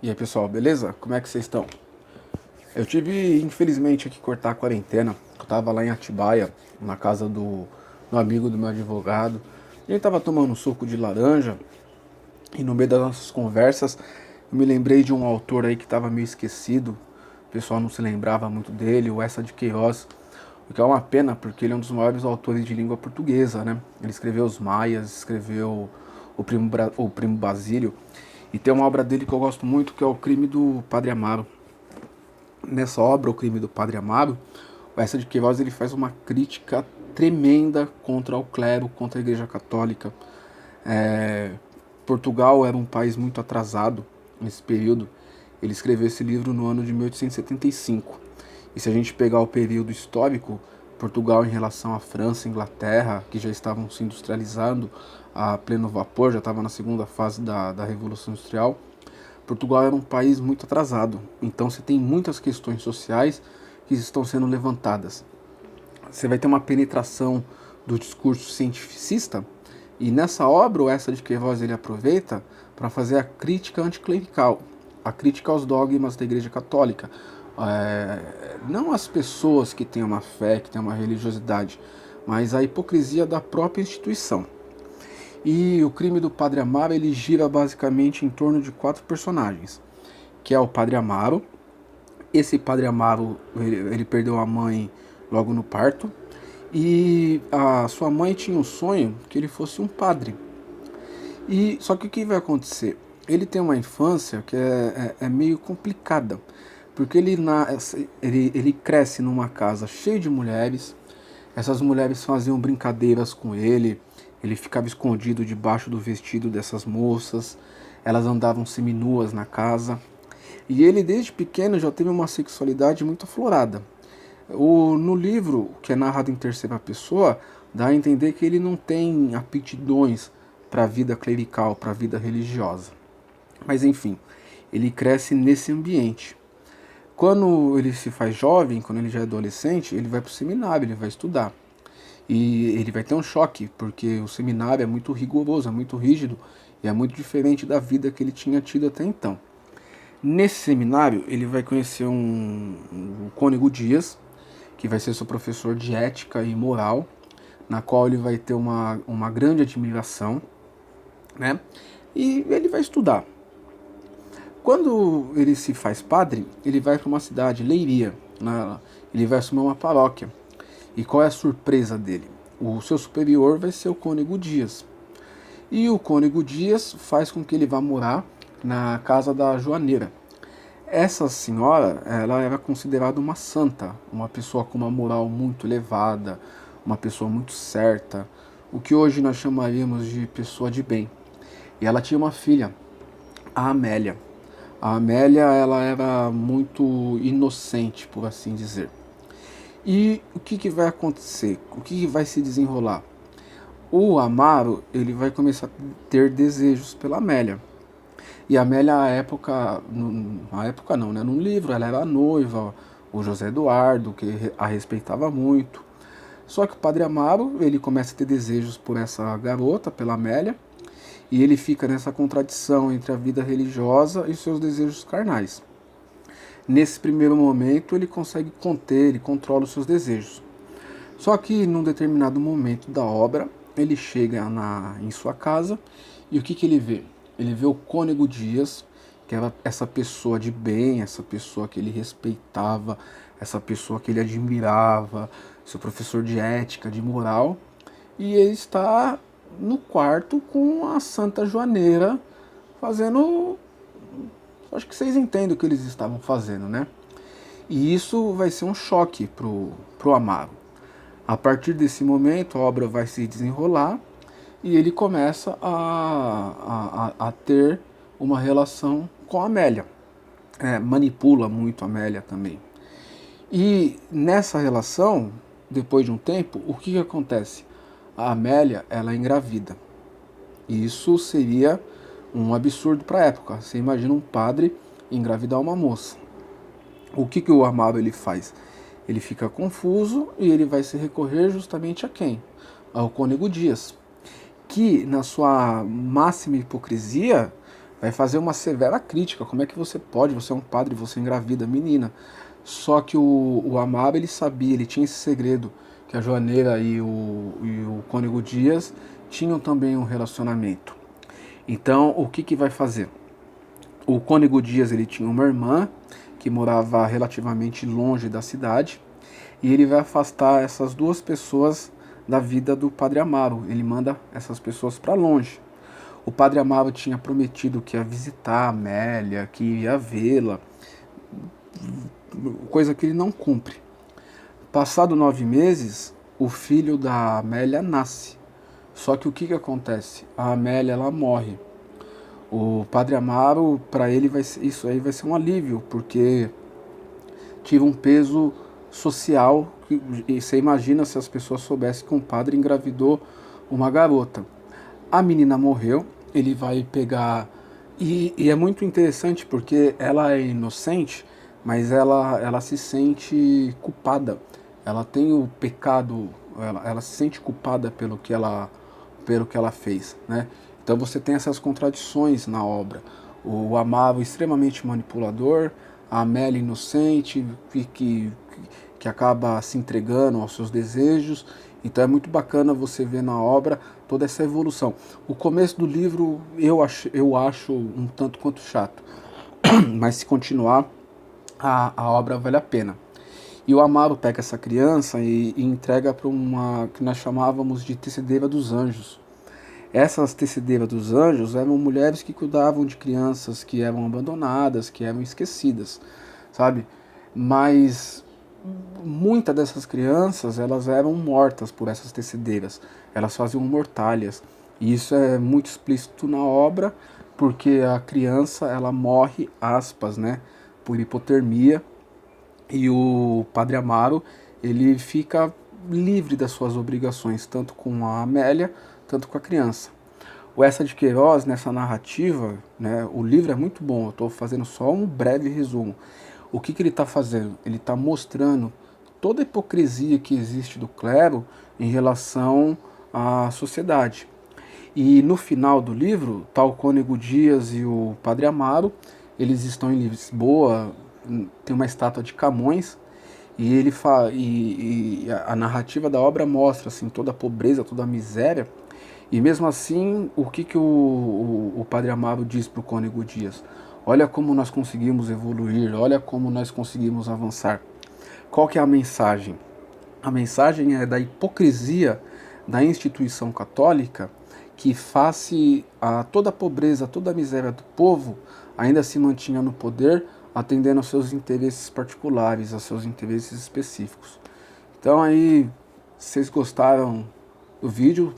E aí pessoal, beleza? Como é que vocês estão? Eu tive, infelizmente, que cortar a quarentena. Eu tava lá em Atibaia, na casa do amigo do meu advogado. A gente tava tomando um suco de laranja e no meio das nossas conversas eu me lembrei de um autor aí que tava meio esquecido. O pessoal não se lembrava muito dele, o Essa de Queiroz. O que é uma pena, porque ele é um dos maiores autores de língua portuguesa, né? Ele escreveu Os Maias, escreveu o Primo Basílio. E tem uma obra dele que eu gosto muito, que é O Crime do Padre Amaro. Nessa obra, O Crime do Padre Amaro, o Essa de Queiroz ele faz uma crítica tremenda contra o clero, contra a Igreja Católica. É, Portugal era um país muito atrasado nesse período. Ele escreveu esse livro no ano de 1875. E se a gente pegar o período histórico, Portugal em relação à França e Inglaterra, que já estavam se industrializando a pleno vapor, já estava na segunda fase da Revolução Industrial, Portugal era um país muito atrasado. Então você tem muitas questões sociais que estão sendo levantadas. Você vai ter uma penetração do discurso cientificista, e nessa obra, o Essa de Queiroz ele aproveita para fazer a crítica anticlerical, a crítica aos dogmas da Igreja Católica. Não as pessoas que têm uma fé, que têm uma religiosidade, mas a hipocrisia da própria instituição. E o crime do Padre Amaro ele gira basicamente em torno de 4 personagens, que é o Padre Amaro. Esse Padre Amaro ele perdeu a mãe logo no parto, e a sua mãe tinha um sonho que ele fosse um padre. E só que o que vai acontecer? Ele tem uma infância que é meio complicada, porque ele cresce numa casa cheia de mulheres. Essas mulheres faziam brincadeiras com ele ficava escondido debaixo do vestido dessas moças, elas andavam seminuas na casa. E ele desde pequeno já teve uma sexualidade muito aflorada. No livro, que é narrado em terceira pessoa, dá a entender que ele não tem aptidões para a vida clerical, para a vida religiosa. Mas enfim, ele cresce nesse ambiente. Quando ele se faz jovem, quando ele já é adolescente, ele vai para o seminário, ele vai estudar. E ele vai ter um choque, porque o seminário é muito rigoroso, é muito rígido e é muito diferente da vida que ele tinha tido até então. Nesse seminário, ele vai conhecer um Cônego Dias, que vai ser seu professor de ética e moral, na qual ele vai ter uma grande admiração, né? E ele vai estudar. Quando ele se faz padre, ele vai para uma cidade, Leiria, ele vai assumir uma paróquia. E qual é a surpresa dele? O seu superior vai ser o Cônego Dias. E o Cônego Dias faz com que ele vá morar na casa da Joaneira. Essa senhora, ela era considerada uma santa, uma pessoa com uma moral muito elevada, uma pessoa muito certa, o que hoje nós chamaríamos de pessoa de bem. E ela tinha uma filha, a Amélia. A Amélia, ela era muito inocente, por assim dizer. E o que vai acontecer? O que vai se desenrolar? O Amaro, ele vai começar a ter desejos pela Amélia. E a Amélia, na época não, né? No livro, ela era noiva, o José Eduardo, que a respeitava muito. Só que o Padre Amaro, ele começa a ter desejos por essa garota, pela Amélia, e ele fica nessa contradição entre a vida religiosa e seus desejos carnais. Nesse primeiro momento, ele consegue conter, ele controla os seus desejos. Só que num determinado momento da obra, ele chega em sua casa e o que ele vê? Ele vê o Cônego Dias, que era essa pessoa de bem, essa pessoa que ele respeitava, essa pessoa que ele admirava, seu professor de ética, de moral, e ele está no quarto com a Santa Joaneira fazendo. Acho que vocês entendem o que eles estavam fazendo, né? E isso vai ser um choque pro Amaro. A partir desse momento, a obra vai se desenrolar e ele começa a ter uma relação com a Amélia. Manipula muito a Amélia também. E nessa relação, depois de um tempo, o que acontece? A Amélia, ela é engravida. E isso seria um absurdo para a época. Você imagina um padre engravidar uma moça. O que o Amaro ele faz? Ele fica confuso e ele vai se recorrer justamente a quem? Ao Cônego Dias, que na sua máxima hipocrisia vai fazer uma severa crítica. Como é que você pode? Você é um padre, você engravida, menina. Só que o Amaro, ele sabia, ele tinha esse segredo, que a Joaneira e o Cônego Dias tinham também um relacionamento. Então, o que que vai fazer? O Cônego Dias, ele tinha uma irmã que morava relativamente longe da cidade, e ele vai afastar essas duas pessoas da vida do Padre Amaro. Ele manda essas pessoas para longe. O Padre Amaro tinha prometido que ia visitar a Amélia, que ia vê-la, coisa que ele não cumpre. Passado 9 meses, o filho da Amélia nasce. Só que o que acontece? A Amélia, ela morre. O Padre Amaro, para ele, isso aí vai ser um alívio, porque tira um peso social. E você imagina se as pessoas soubessem que um padre engravidou uma garota. A menina morreu, ele vai pegar. E é muito interessante porque ela é inocente, mas ela se sente culpada. Ela tem o pecado, ela se sente culpada pelo que ela fez, né? Então você tem essas contradições na obra. O Amaro extremamente manipulador, a Amélia inocente, que acaba se entregando aos seus desejos. Então é muito bacana você ver na obra toda essa evolução. O começo do livro eu acho um tanto quanto chato, mas se continuar, a obra vale a pena. E o Amaro pega essa criança e entrega para uma que nós chamávamos de tecedeira dos anjos. Essas tecedeiras dos anjos eram mulheres que cuidavam de crianças que eram abandonadas, que eram esquecidas, sabe? Mas muitas dessas crianças, elas eram mortas por essas tecedeiras. Elas faziam mortalhas. E isso é muito explícito na obra, porque a criança, ela morre, aspas, né, por hipotermia, e o Padre Amaro, ele fica livre das suas obrigações, tanto com a Amélia, tanto com a criança. O Essa de Queiroz, nessa narrativa, né, o livro é muito bom, eu estou fazendo só um breve resumo. O que ele está fazendo? Ele está mostrando toda a hipocrisia que existe do clero em relação à sociedade. E no final do livro, tá o Cônego Dias e o Padre Amaro, eles estão em Lisboa, tem uma estátua de Camões, e a narrativa da obra mostra assim, toda a pobreza, toda a miséria. E mesmo assim, o que o Padre Amaro diz para o Cônego Dias? Olha como nós conseguimos evoluir, olha como nós conseguimos avançar. Qual que é a mensagem? A mensagem é da hipocrisia da instituição católica, que face a toda a pobreza, toda a miséria do povo, ainda se mantinha no poder, atendendo aos seus interesses particulares, aos seus interesses específicos. Então aí, se vocês gostaram do vídeo,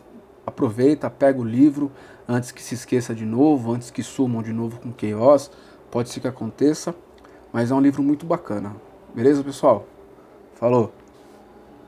aproveita, pega o livro, antes que se esqueça de novo, antes que sumam de novo com Queiroz, pode ser que aconteça, mas é um livro muito bacana. Beleza, pessoal? Falou!